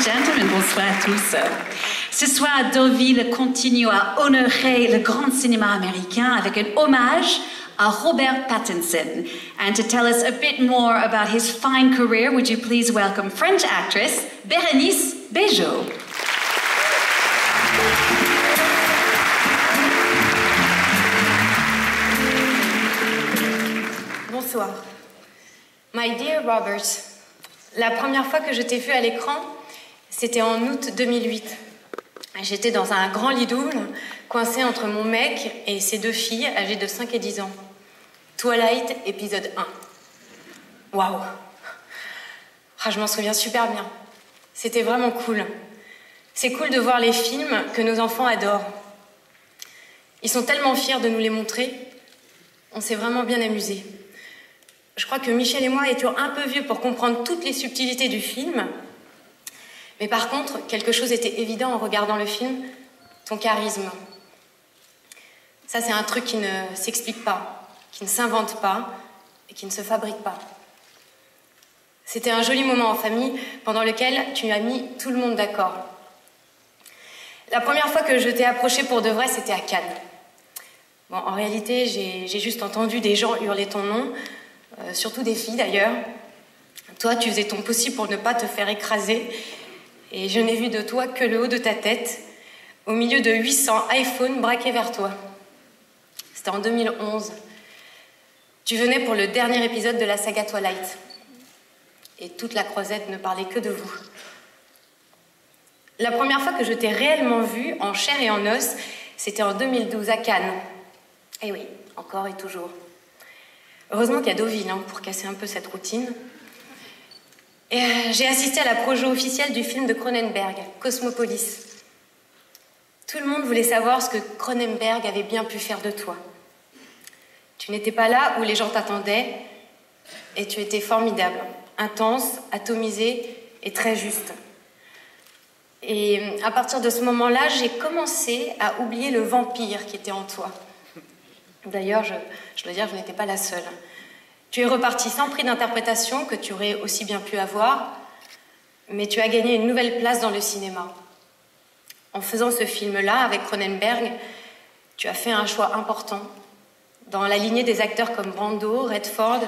and gentlemen, bonsoir à tous. Ce soir, Deauville continue à honorer le grand cinéma américain avec un hommage à Robert Pattinson. And to tell us a bit more about his fine career, would you please welcome French actress Bérénice Bejo. Bonsoir. My dear Robert, la première fois que je t'ai vu à l'écran, c'était en août 2008. J'étais dans un grand lit double, coincée entre mon mec et ses deux filles âgées de 5 et 10 ans. Twilight, épisode 1. Waouh! Je m'en souviens super bien. C'était vraiment cool. C'est cool de voir les films que nos enfants adorent. Ils sont tellement fiers de nous les montrer. On s'est vraiment bien amusés. Je crois que Michel et moi étions un peu vieux pour comprendre toutes les subtilités du film. Mais par contre, quelque chose était évident en regardant le film, ton charisme. Ça, c'est un truc qui ne s'explique pas, qui ne s'invente pas et qui ne se fabrique pas. C'était un joli moment en famille pendant lequel tu as mis tout le monde d'accord. La première fois que je t'ai approché pour de vrai, c'était à Cannes. Bon, en réalité, j'ai juste entendu des gens hurler ton nom, surtout des filles d'ailleurs. Toi, tu faisais ton possible pour ne pas te faire écraser. Et je n'ai vu de toi que le haut de ta tête, au milieu de 800 iPhones braqués vers toi. C'était en 2011. Tu venais pour le dernier épisode de la saga Twilight. Et toute la croisette ne parlait que de vous. La première fois que je t'ai réellement vu, en chair et en os, c'était en 2012 à Cannes. Et oui, encore et toujours. Heureusement qu'il y a Deauville pour casser un peu cette routine. Et j'ai assisté à la projo officielle du film de Cronenberg, Cosmopolis. Tout le monde voulait savoir ce que Cronenberg avait bien pu faire de toi. Tu n'étais pas là où les gens t'attendaient, et tu étais formidable, intense, atomisé et très juste. Et à partir de ce moment-là, j'ai commencé à oublier le vampire qui était en toi. D'ailleurs, je dois dire que je n'étais pas la seule. Tu es reparti sans prix d'interprétation que tu aurais aussi bien pu avoir, mais tu as gagné une nouvelle place dans le cinéma. En faisant ce film-là, avec Cronenberg, tu as fait un choix important dans la lignée des acteurs comme Brando, Redford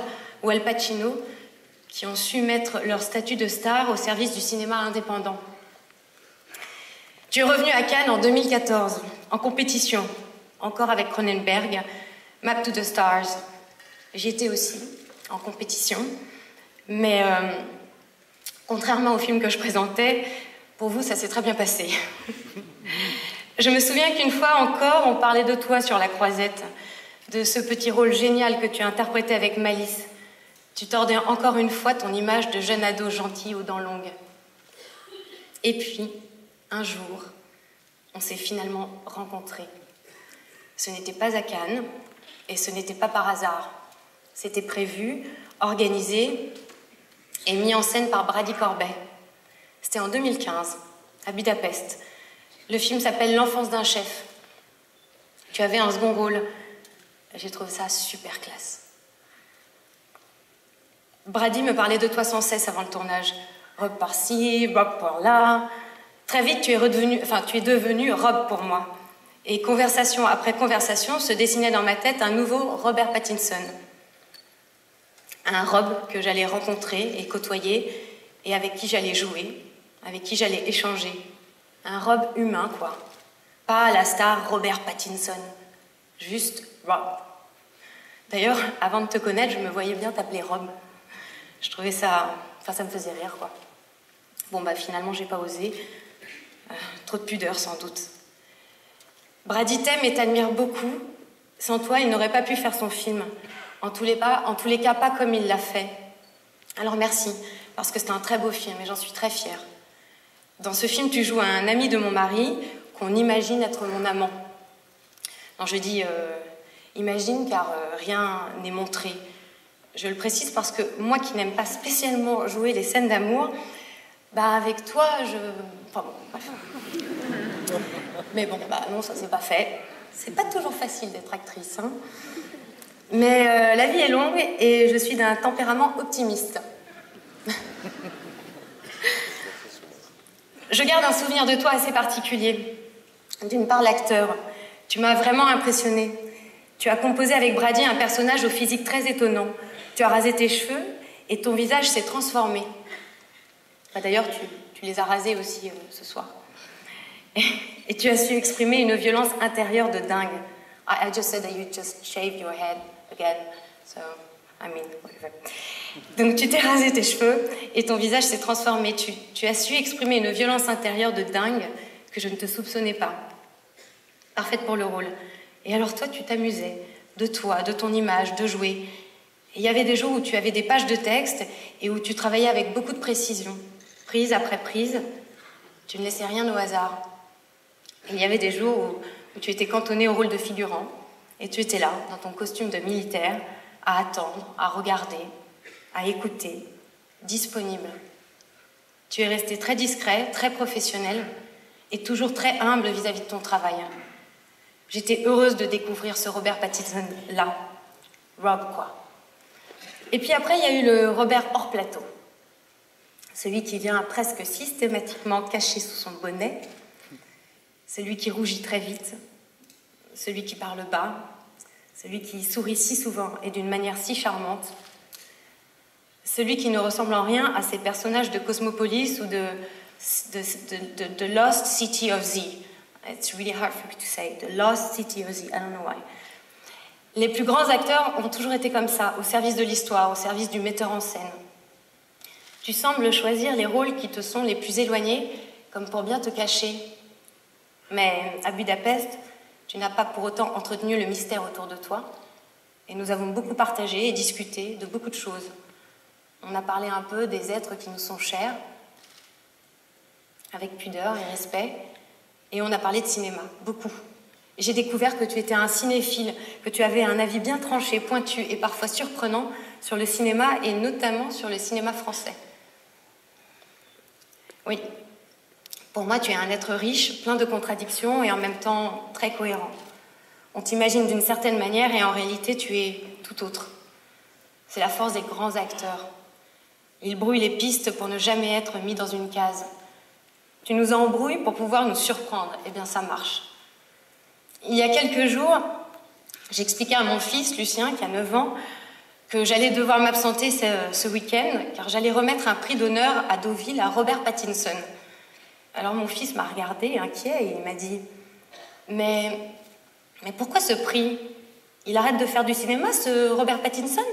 ou Al Pacino, qui ont su mettre leur statut de star au service du cinéma indépendant. Tu es revenu à Cannes en 2014, en compétition, encore avec Cronenberg, Map to the Stars. J'y étais aussi, en compétition, mais contrairement au film que je présentais, pour vous, ça s'est très bien passé. Je me souviens qu'une fois encore, on parlait de toi sur la croisette, de ce petit rôle génial que tu as interprété avec malice. Tu tordais encore une fois ton image de jeune ado gentil aux dents longues. Et puis, un jour, on s'est finalement rencontrés. Ce n'était pas à Cannes, et ce n'était pas par hasard. C'était prévu, organisé et mis en scène par Brady Corbet. C'était en 2015, à Budapest. Le film s'appelle L'enfance d'un chef. Tu avais un second rôle. J'ai trouvé ça super classe. Brady me parlait de toi sans cesse avant le tournage. Rob par-ci, Rob par-là. Très vite, tu es devenu Rob pour moi. Et conversation après conversation se dessinait dans ma tête un nouveau Robert Pattinson. Un Rob que j'allais rencontrer et côtoyer et avec qui j'allais jouer, avec qui j'allais échanger. Un Rob humain, quoi. Pas la star Robert Pattinson. Juste Rob. D'ailleurs, avant de te connaître, je me voyais bien t'appeler Rob. Je trouvais ça... ça me faisait rire, quoi. Bon, finalement, j'ai pas osé. Trop de pudeur, sans doute. Brady t'aime et t'admire beaucoup. Sans toi, il n'aurait pas pu faire son film. En tous les cas, pas comme il l'a fait. Alors merci, parce que c'est un très beau film et j'en suis très fière. Dans ce film, tu joues un ami de mon mari qu'on imagine être mon amant. Non, je dis imagine car rien n'est montré. Je le précise parce que moi qui n'aime pas spécialement jouer les scènes d'amour, avec toi, Enfin bon, bref. Mais bon, non, ça c'est pas fait. C'est pas toujours facile d'être actrice, hein. Mais la vie est longue et je suis d'un tempérament optimiste. Je garde un souvenir de toi assez particulier. D'une part, l'acteur. Tu m'as vraiment impressionnée. Tu as composé avec Brady un personnage au physique très étonnant. Tu as rasé tes cheveux et ton visage s'est transformé. D'ailleurs, tu les as rasés aussi ce soir. Et tu as su exprimer une violence intérieure de dingue. I just said that you just shaved your head again. So, I mean, whatever. Donc tu t'es rasé tes cheveux et ton visage s'est transformé. Tu as su exprimer une violence intérieure de dingue que je ne te soupçonnais pas. Parfaite pour le rôle. Et alors toi, tu t'amusais de toi, de ton image, de jouer. Et il y avait des jours où tu avais des pages de texte et où tu travaillais avec beaucoup de précision. Prise après prise, tu ne laissais rien au hasard. Et il y avait des jours où tu étais cantonné au rôle de figurant et tu étais là, dans ton costume de militaire, à attendre, à regarder, à écouter, disponible. Tu es resté très discret, très professionnel et toujours très humble vis-à-vis de ton travail. J'étais heureuse de découvrir ce Robert Pattinson-là. Rob, quoi. Et puis après, il y a eu le Robert hors plateau. Celui qui vient presque systématiquement caché sous son bonnet. Celui qui rougit très vite. Celui qui parle bas. Celui qui sourit si souvent et d'une manière si charmante. Celui qui ne ressemble en rien à ces personnages de Cosmopolis ou de Lost City of Z. It's really hard for me to say. The Lost City of Z. I don't know why. Les plus grands acteurs ont toujours été comme ça, au service de l'histoire, au service du metteur en scène. Tu sembles choisir les rôles qui te sont les plus éloignés, comme pour bien te cacher. Mais à Budapest, tu n'as pas pour autant entretenu le mystère autour de toi. Et nous avons beaucoup partagé et discuté de beaucoup de choses. On a parlé un peu des êtres qui nous sont chers, avec pudeur et respect. Et on a parlé de cinéma, beaucoup. J'ai découvert que tu étais un cinéphile, que tu avais un avis bien tranché, pointu et parfois surprenant sur le cinéma et notamment sur le cinéma français. Oui, pour moi, tu es un être riche, plein de contradictions et en même temps très cohérent. On t'imagine d'une certaine manière et en réalité, tu es tout autre. C'est la force des grands acteurs. Ils brouillent les pistes pour ne jamais être mis dans une case. Tu nous embrouilles pour pouvoir nous surprendre. Eh bien, ça marche. Il y a quelques jours, j'expliquais à mon fils, Lucien, qui a 9 ans, que j'allais devoir m'absenter ce week-end, car j'allais remettre un prix d'honneur à Deauville à Robert Pattinson. Alors mon fils m'a regardé, inquiet, et il m'a dit « Mais pourquoi ce prix? Il arrête de faire du cinéma, ce Robert Pattinson ?»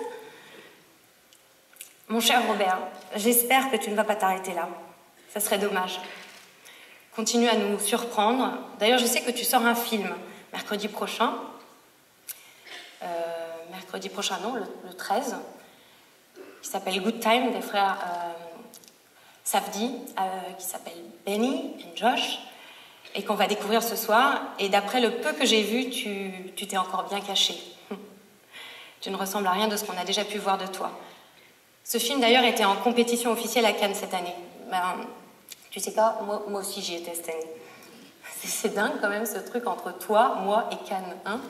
Mon cher Robert, j'espère que tu ne vas pas t'arrêter là. Ça serait dommage. Continue à nous surprendre. D'ailleurs, je sais que tu sors un film mercredi prochain. Mercredi prochain, non, le 13, qui s'appelle Good Time, des frères Safdie, qui s'appelle Benny et Josh, et qu'on va découvrir ce soir. Et d'après le peu que j'ai vu, tu t'es encore bien caché. Tu ne ressembles à rien de ce qu'on a déjà pu voir de toi. Ce film, d'ailleurs, était en compétition officielle à Cannes cette année. Ben, tu sais quoi, moi aussi j'y étais cette année. C'est dingue quand même ce truc entre toi, moi et Cannes, hein?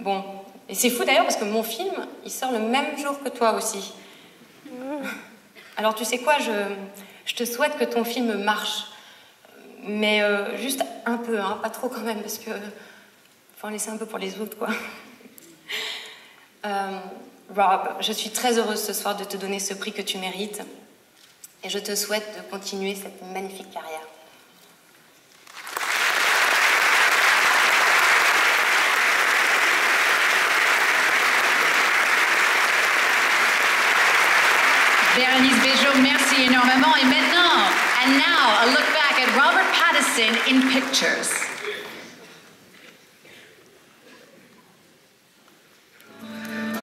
Bon, et c'est fou d'ailleurs parce que mon film, il sort le même jour que toi aussi. Alors tu sais quoi, je te souhaite que ton film marche. Mais juste un peu, hein, pas trop quand même, parce que faut en laisser un peu pour les autres, quoi. Rob, je suis très heureuse ce soir de te donner ce prix que tu mérites. Et je te souhaite de continuer cette magnifique carrière. Bérénice Bejo, merci énormément. Et maintenant, and now, a look back at Robert Pattinson in pictures.